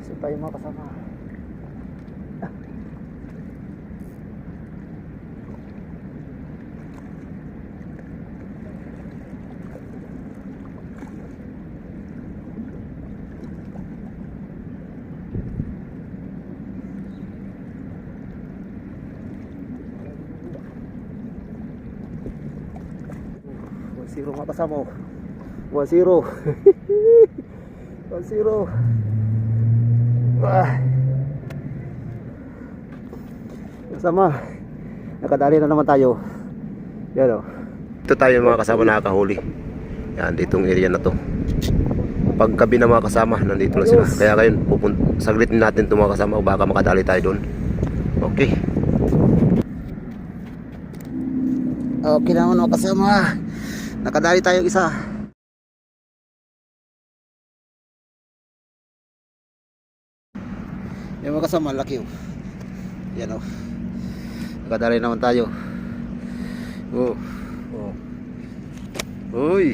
So tayo mga kasama. Zero mga kasama. 1-0. 1-0. Kasama, nakadali na naman tayo. Yan o. Ito tayo mga kasama nakakahuli. Yan, ditong area na to. Paggabi na mga kasama, nandito na sila. Kaya ngayon, saglitin natin itong mga kasama. Baka makadali tayo doon. Okay. Okay naman mga kasama. Nakadali tayo isa. Yan mga kasama, laki o. Yan o. Nakadali naman tayo. Oh. Oh. Uy.